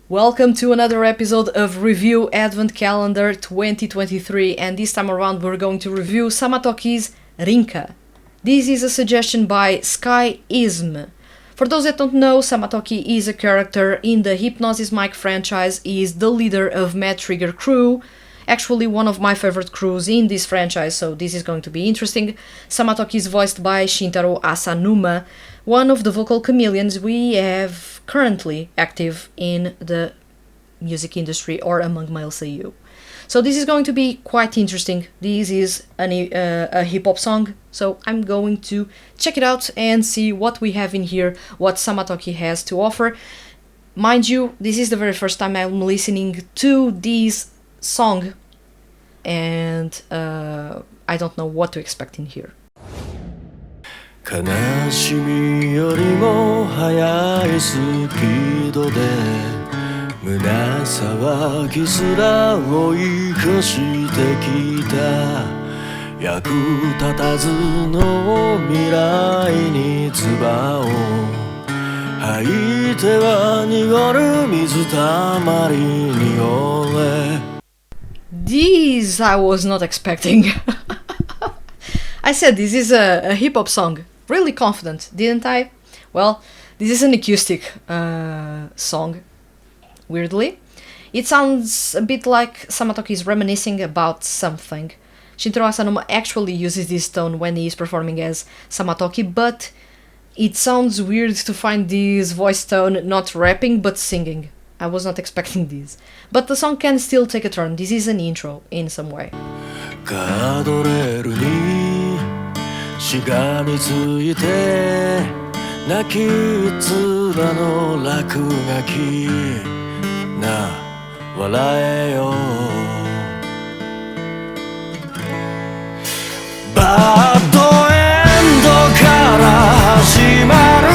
Welcome to another episode of Review Advent Calendar 2023, and this time around we're going to review Samatoki's Rinka. This is a suggestion by Skyism. For those that don't know, Samatoki is a character in the Hypnosis Mic franchise. He is the leader of Mad Trigger crew, actually one of my favorite crews in this franchise, so this is going to be interesting. Samatoki is voiced by Shintaro Asanuma, one of the vocal chameleons we have currently active in the music industry or among male seiyuu. So this is going to be quite interesting. This is a hip-hop song, so I'm going to check it out and see what we have in here, what Samatoki has to offer. Mind you, this is the very first time I'm listening to this song, and I don't know what to expect in here. 悲しみよりも速いスピードで胸騒ぎすら追い越してきた役立たずの未来に唾を吐いては濁る水たまりに俺 These I was not expecting. I said this is a hip-hop song. Really confident, didn't I? Well, this is an acoustic song, weirdly. It sounds a bit like Samatoki is reminiscing about something. Shintaro Asanuma actually uses this tone when he is performing as Samatoki, but it sounds weird to find this voice tone not rapping but singing. I was not expecting this. But the song can still take a turn. This is an intro in some way. ガードレールにしがみついて泣きうつらの落書きな笑えよバッドエンドから始まる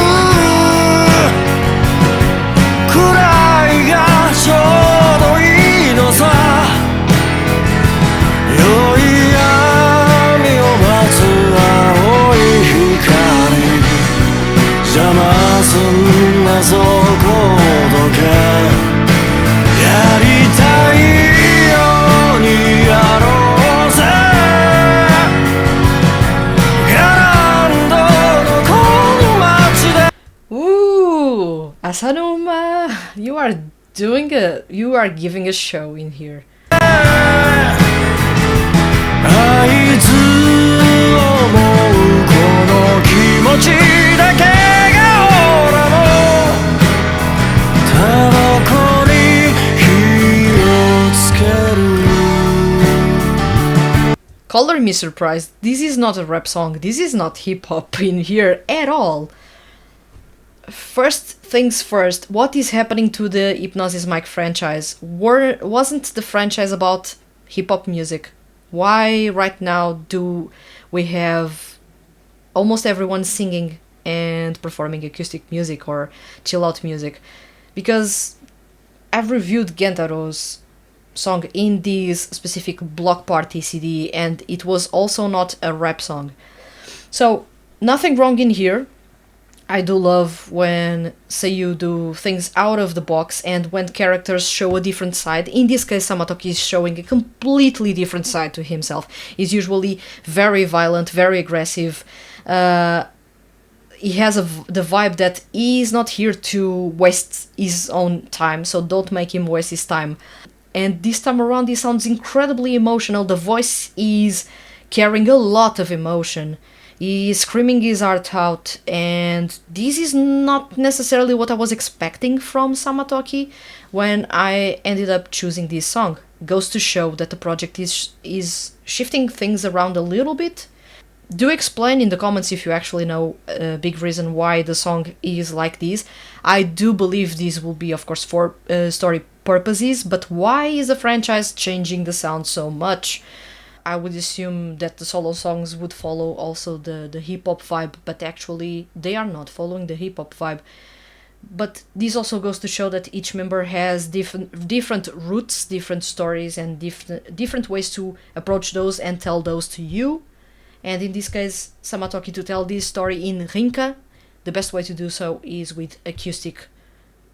くらいがちょうどいいのさ良い闇を待つ青い光邪魔すんなそこどけやりたいようにやろうぜガランドのこの街で Ooh, Asanuma, you are giving a show in here. あいつ思うこの気持ちだけが俺のタバコに火をつける Color me surprised. This is not a rap song. This is not hip-hop in here at all. First things first, what is happening to the Hypnosis Mic franchise? Wasn't the franchise about hip-hop music? Why right now do we have almost everyone singing and performing acoustic music or chill-out music? Because I've reviewed Gentaro's song in this specific block party CD, and it was also not a rap song. So, nothing wrong in here. I do love when seiyuu do things out of the box and when characters show a different side. In this case, Samatoki is showing a completely different side to himself. He's usually very violent, very aggressive. He has the vibe that he is not here to waste his own time, so don't make him waste his time. And this time around, he sounds incredibly emotional. The voice is carrying a lot of emotion. He is screaming his heart out, and this is not necessarily what I was expecting from Samatoki when I ended up choosing this song. Goes to show that the project is shifting things around a little bit. Do explain in the comments if you actually know a big reason why the song is like this. I do believe this will be, of course, for story purposes, but why is the franchise changing the sound so much? I would assume that the solo songs would follow also the hip-hop vibe, but actually they are not following the hip-hop vibe. But this also goes to show that each member has different roots, different stories, and different ways to approach those and tell those to you. And in this case, Samatoki, to tell this story in Rinka, the best way to do so is with acoustic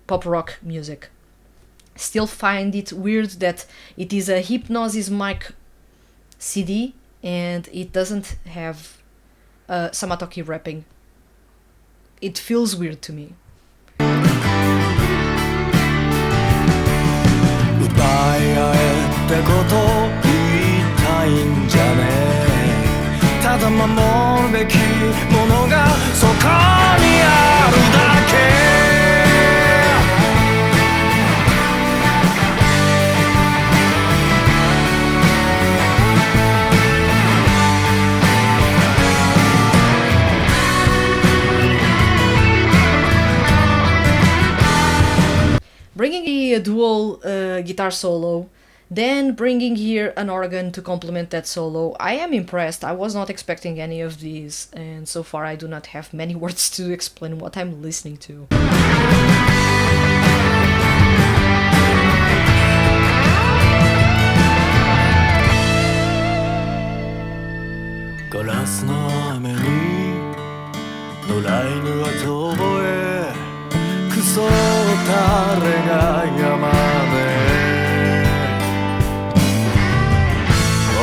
pop rock music. still find it weird that it is a Hypnosis Mic CD and it doesn't have Samatoki rapping. It feels weird to me. 奪い合えってこと言いたいんじゃねえただ守るべきものがそこにあるだけ Bringing a dual guitar solo, then bringing here an organ to complement that solo. I am impressed. I was not expecting any of these, and so far I do not have many words to explain what I'm listening to. ガラスの雨に野良犬は遠吠えクソタレが山でお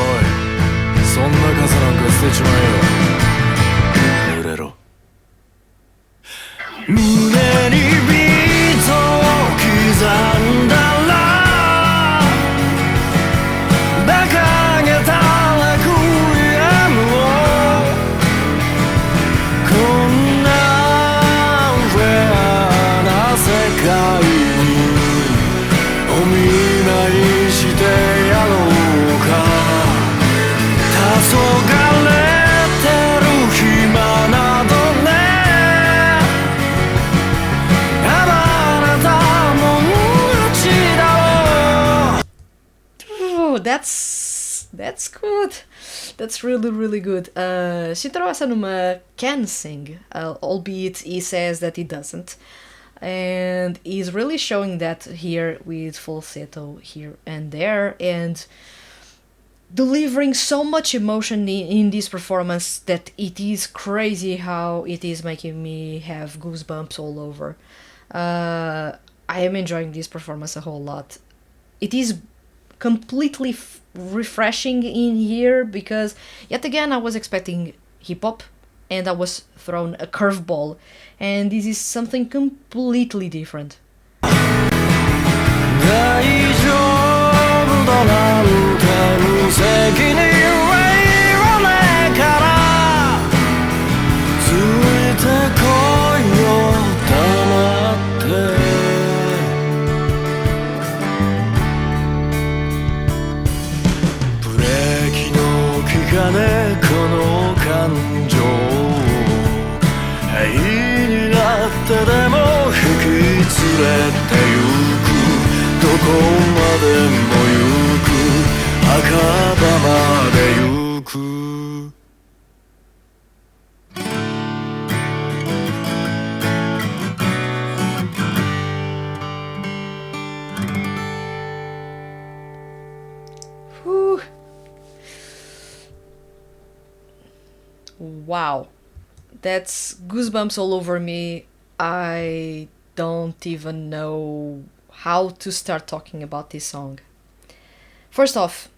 いそんな傘なんか捨てちまえよ濡れろ胸にビートを刻んだら馬鹿げたレクイエムをこんなフェアな世界にお見舞いしてやろうか黄昏てる暇などね That's good. That's really good. Shintaro Asanuma can sing, albeit he says that he doesn't, and he's really showing that here with falsetto here and there, and delivering so much emotion in this performance that it is crazy how it is making me have goosebumps all over. I am enjoying this performance a whole lot. It is completely refreshing in here because yet again I was expecting hip hop and I was thrown a curveball, and this is something completely different. この感情愛になってでも引き連れてゆくどこまでもゆく墓場までゆく Wow, that's goosebumps all over me. I don't even know how to start talking about this song. First off,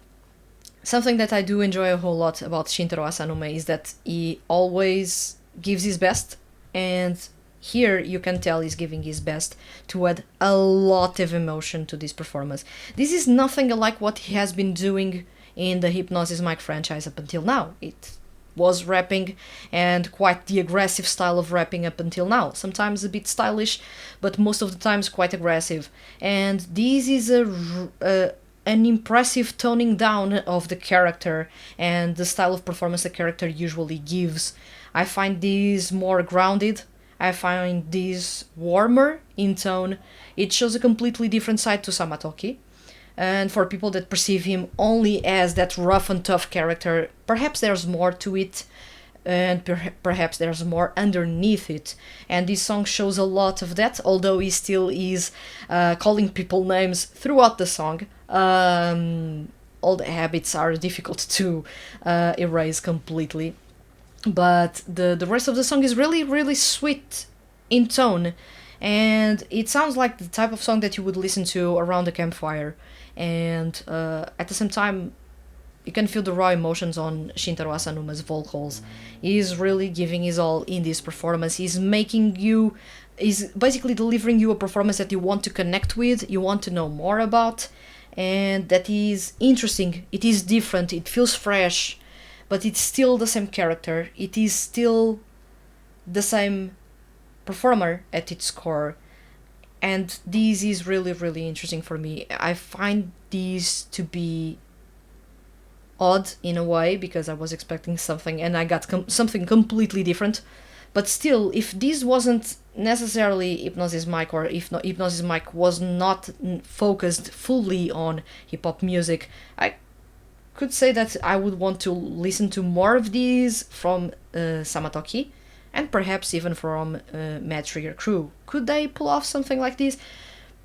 something that I do enjoy a whole lot about Shintaro Asanuma is that he always gives his best, and here you can tell he's giving his best to add a lot of emotion to this performance. This is nothing like what he has been doing in the Hypnosis Mic franchise up until now. It was rapping, and quite the aggressive style of rapping up until now. Sometimes a bit stylish, but most of the times quite aggressive. And this is an impressive toning down of the character and the style of performance the character usually gives. I find this more grounded. I find this warmer in tone. It shows a completely different side to Samatoki. And for people that perceive him only as that rough and tough character, perhaps there's more to it, and perhaps there's more underneath it. And this song shows a lot of that, although he still is calling people names throughout the song. All the habits are difficult to erase completely. But the rest of the song is really sweet in tone. And it sounds like the type of song that you would listen to around the campfire. And at the same time, you can feel the raw emotions on Shintaro Asanuma's vocals. He's really giving his all in this performance. He's basically delivering you a performance that you want to connect with, you want to know more about, and that is interesting. It is different, it feels fresh, but it's still the same character. It is still the same performer at its core. And this is really, really interesting for me. I find these to be odd in a way because I was expecting something and I got something completely different. But still, if this wasn't necessarily Hypnosis Mic, or if Hypnosis Mic was not focused fully on hip hop music, I could say that I would want to listen to more of these from Samatoki, and perhaps even from Mad Trigger Crew. Could they pull off something like this?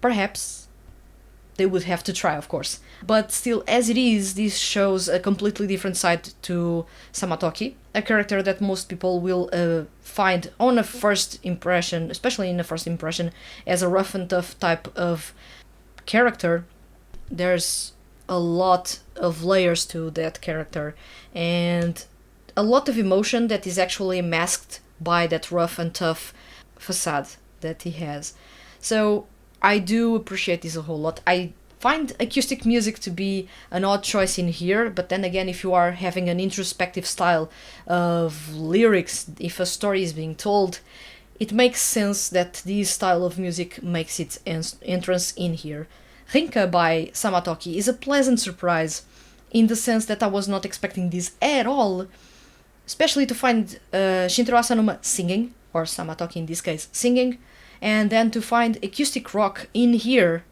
Perhaps. They would have to try, of course. But still, as it is, this shows a completely different side to Samatoki, a character that most people will find on a first impression, especially in a first impression, as a rough and tough type of character. There's a lot of layers to that character, and a lot of emotion that is actually masked by that rough and tough facade that he has. So I do appreciate this a whole lot. I find acoustic music to be an odd choice in here, but then again, if you are having an introspective style of lyrics, if a story is being told, it makes sense that this style of music makes its entrance in here. Rinka by Samatoki is a pleasant surprise, in the sense that I was not expecting this at all, especially to find Shintaro Asanuma singing, or Samatoki in this case, singing, and then to find acoustic rock in here,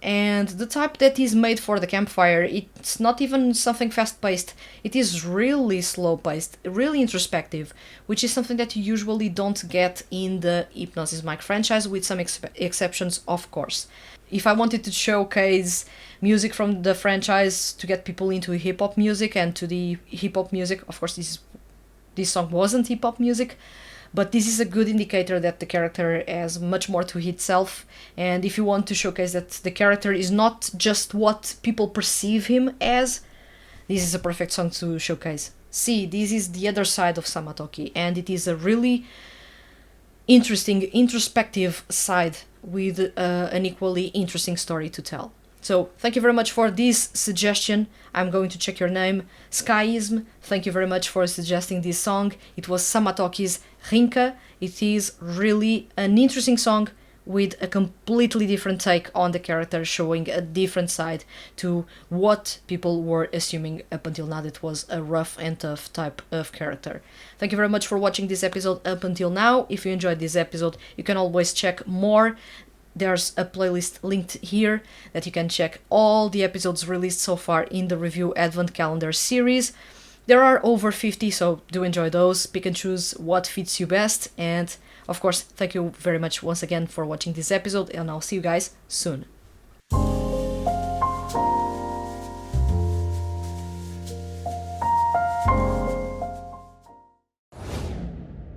and the type that is made for the campfire. It's not even something fast-paced, it is really slow-paced, really introspective, which is something that you usually don't get in the Hypnosis Mic franchise, with some exceptions, of course. If I wanted to showcase music from the franchise to get people into hip-hop music and to the hip-hop music, of course this song wasn't hip-hop music, but this is a good indicator that the character has much more to itself, and if you want to showcase that the character is not just what people perceive him as, this is a perfect song to showcase. See, this is the other side of Samatoki, and it is a really interesting, introspective side with an equally interesting story to tell. So, thank you very much for this suggestion. I'm going to check your name. Skyism, thank you very much for suggesting this song. It was Samatoki's Rinka. It is really an interesting song with a completely different take on the character, showing a different side to what people were assuming up until now that was a rough and tough type of character. Thank you very much for watching this episode up until now. If you enjoyed this episode, you can always check more. There's a playlist linked here that you can check all the episodes released so far in the Review Advent Calendar series. There are over 50, so do enjoy those. Pick and choose what fits you best. And, of course, thank you very much once again for watching this episode, and I'll see you guys soon.